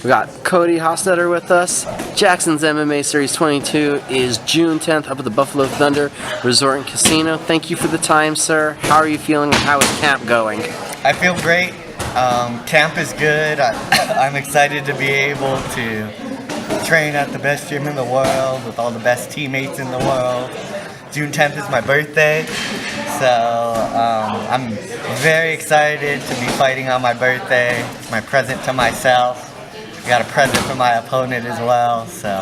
We got Cody Hoffstatter with us. Jackson's MMA Series 22 is June 10th up at the Buffalo Thunder Resort and Casino. Thank you for the time, sir. How are you feeling and how is camp going? I feel great. Camp is good. I'm excited to be able to train at the best gym in the world with all the best teammates in the world. June 10th is my birthday, so I'm very excited to be fighting on my birthday. It's my present to myself. I got a present for my opponent as well, so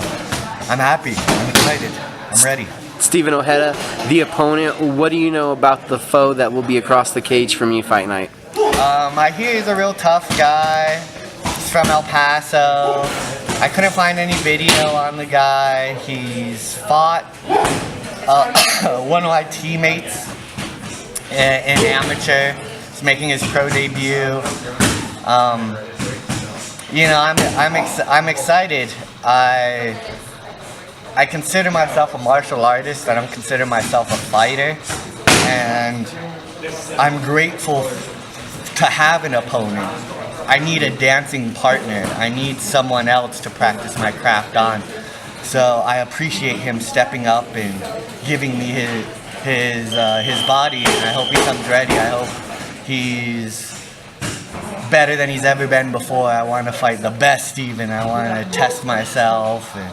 I'm happy. I'm excited. I'm ready. Steven Ojeda, the opponent. What do you know about the foe that will be across the cage from you fight night? I hear he's a real tough guy. He's from El Paso. I couldn't find any video on the guy. He's fought one of my teammates in amateur. He's making his pro debut. You know, I'm excited. I consider myself a martial artist. I don't consider myself a fighter, and I'm grateful to have an opponent. I need a dancing partner. I need someone else to practice my craft on. So I appreciate him stepping up and giving me his body, and I hope he comes ready. I hope he's better than he's ever been before. I want to fight the best Steven. I want to test myself, and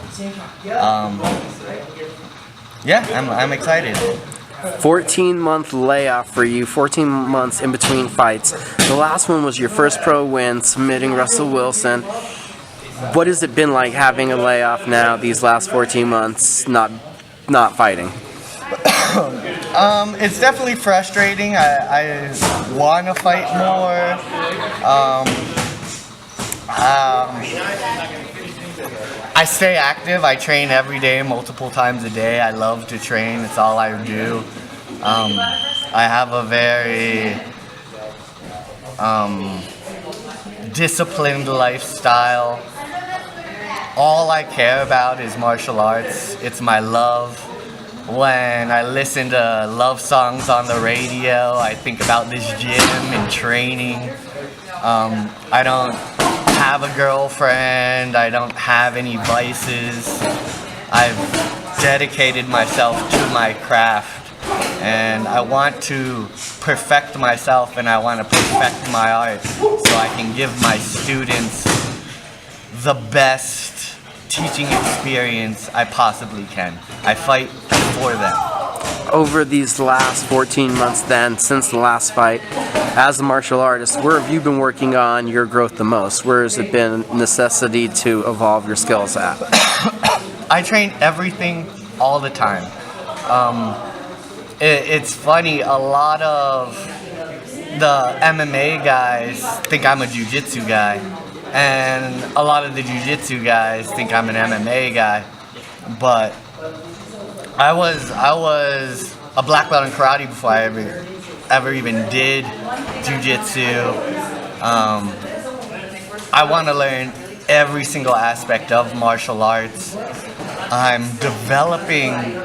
yeah, I'm excited. 14-month layoff for you, 14 months in between fights. The last one was your first pro win, submitting Russell Wilson. What has it been like having a layoff now these last 14 months, not fighting? It's definitely frustrating. I want to fight more. I stay active. I train every day, multiple times a day. I love to train. It's all I do. I have a very disciplined lifestyle. All I care about is martial arts. It's my love. When I listen to love songs on the radio, I think about this gym and training. I don't have a girlfriend. I don't have any vices. I've dedicated myself to my craft, and I want to perfect myself, and I want to perfect my art so I can give my students the best teaching experience I possibly can. I fight for them. Over these last 14 months then, since the last fight, as a martial artist, where have you been working on your growth the most? Where has it been a necessity to evolve your skills at? I train everything all the time. It's funny, a lot of the MMA guys think I'm a jiu-jitsu guy, and a lot of the jiu-jitsu guys think I'm an MMA guy, but I was a black belt in karate before I ever even did jiu-jitsu. I want to learn every single aspect of martial arts. I'm developing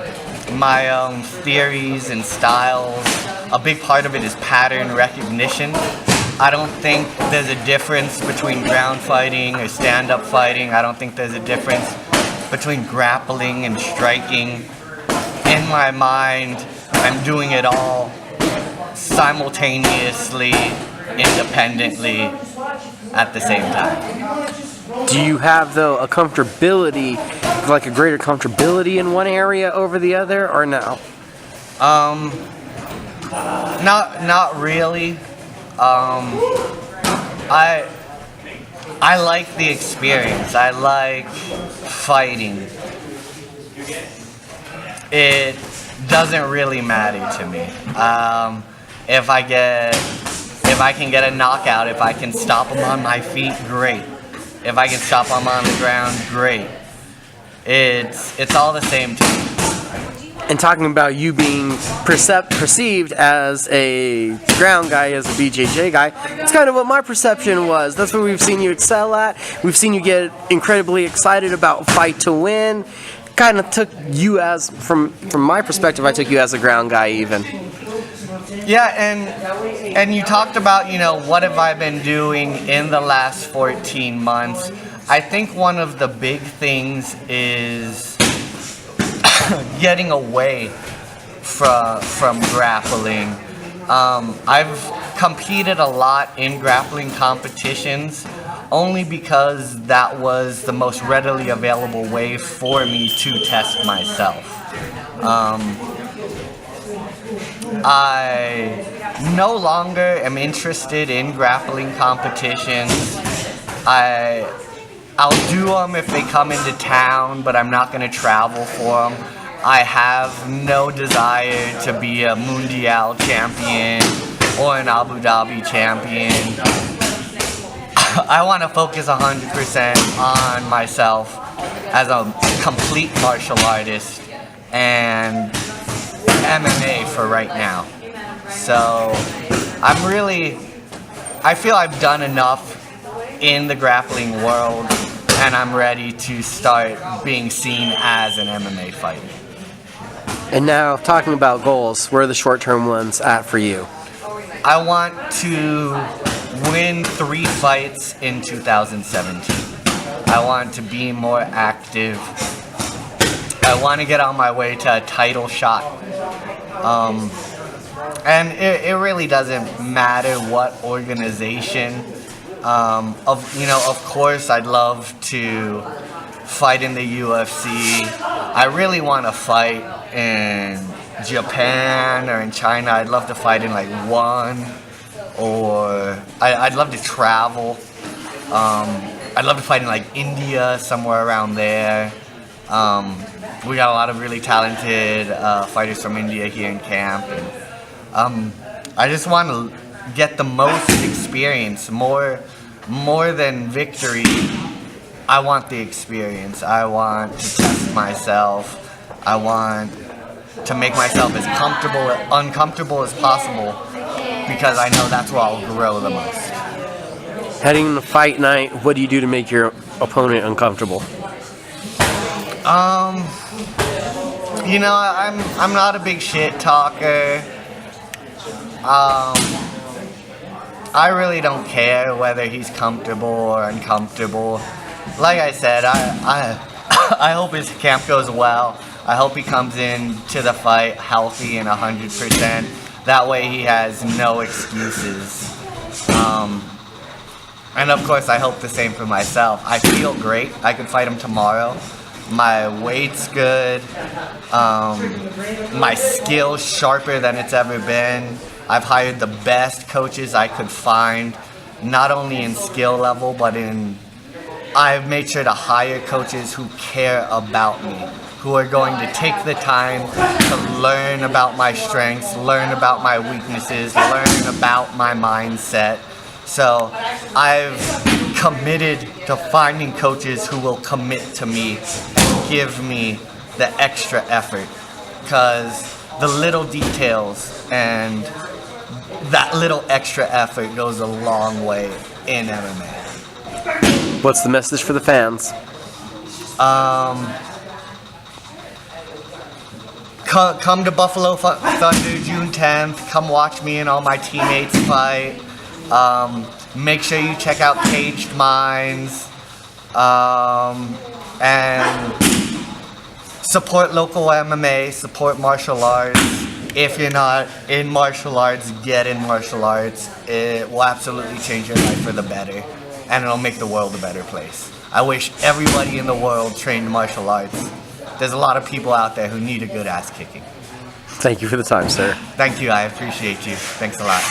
my own theories and styles. A big part of it is pattern recognition. I don't think there's a difference between ground fighting or stand-up fighting. I don't think there's a difference between grappling and striking. In my mind, I'm doing it all simultaneously, independently, at the same time. Do you have, though, a comfortability, like a greater comfortability in one area over the other, or no? Not really. I like the experience. I like fighting. It doesn't really matter to me. If I can get a knockout, if I can stop them on my feet, great. If I can stop them on the ground, great. It's all the same to me. And talking about you being perceived as a ground guy, as a BJJ guy, it's kind of what my perception was. That's what we've seen you excel at. We've seen you get incredibly excited about fight to win. Kind of took you as, from my perspective, I took you as a ground guy even. Yeah, and you talked about, what have I been doing in the last 14 months. I think one of the big things is getting away from grappling. I've competed a lot in grappling competitions only because that was the most readily available way for me to test myself. I no longer am interested in grappling competitions. I'll do them if they come into town, but I'm not going to travel for them. I have no desire to be a Mundial champion or an Abu Dhabi champion. I want to focus 100% on myself as a complete martial artist and MMA for right now. So I feel I've done enough in the grappling world, and I'm ready to start being seen as an MMA fighter. And now, talking about goals, where are the short-term ones at for you? I want to win 3 fights in 2017. I want to be more active. I want to get on my way to a title shot. And it really doesn't matter what organization. Of course, I'd love to fight in the UFC. I really want to fight in Japan or in China. I'd love to fight in like one, or I'd love to travel. I'd love to fight in like India, somewhere around there. We got a lot of really talented fighters from India here in camp, and I just want to get the most experience, more than victory. I want the experience. I want to test myself. I want to make myself as uncomfortable as possible, because I know that's where I'll grow the most. Heading into fight night, what do you do to make your opponent uncomfortable? I'm not a big shit talker. I really don't care whether he's comfortable or uncomfortable. Like I said, I hope his camp goes well. I hope he comes in to the fight healthy and 100%. That way he has no excuses. And of course, I hope the same for myself. I feel great. I could fight him tomorrow. My weight's good. My skill's sharper than it's ever been. I've hired the best coaches I could find, not only in skill level, but I've made sure to hire coaches who care about me, who are going to take the time to learn about my strengths, learn about my weaknesses, learn about my mindset. So I've committed to finding coaches who will commit to me and give me the extra effort, because the little details and that little extra effort goes a long way in MMA. What's the message for the fans? Come to Buffalo Thunder June 10th. Come watch me and all my teammates fight. Make sure you check out Caged Minds. And support local MMA, support martial arts. If you're not in martial arts, get in martial arts. It will absolutely change your life for the better, and it'll make the world a better place. I wish everybody in the world trained martial arts. There's a lot of people out there who need a good ass kicking. Thank you for the time, sir. Thank you, I appreciate you. Thanks a lot.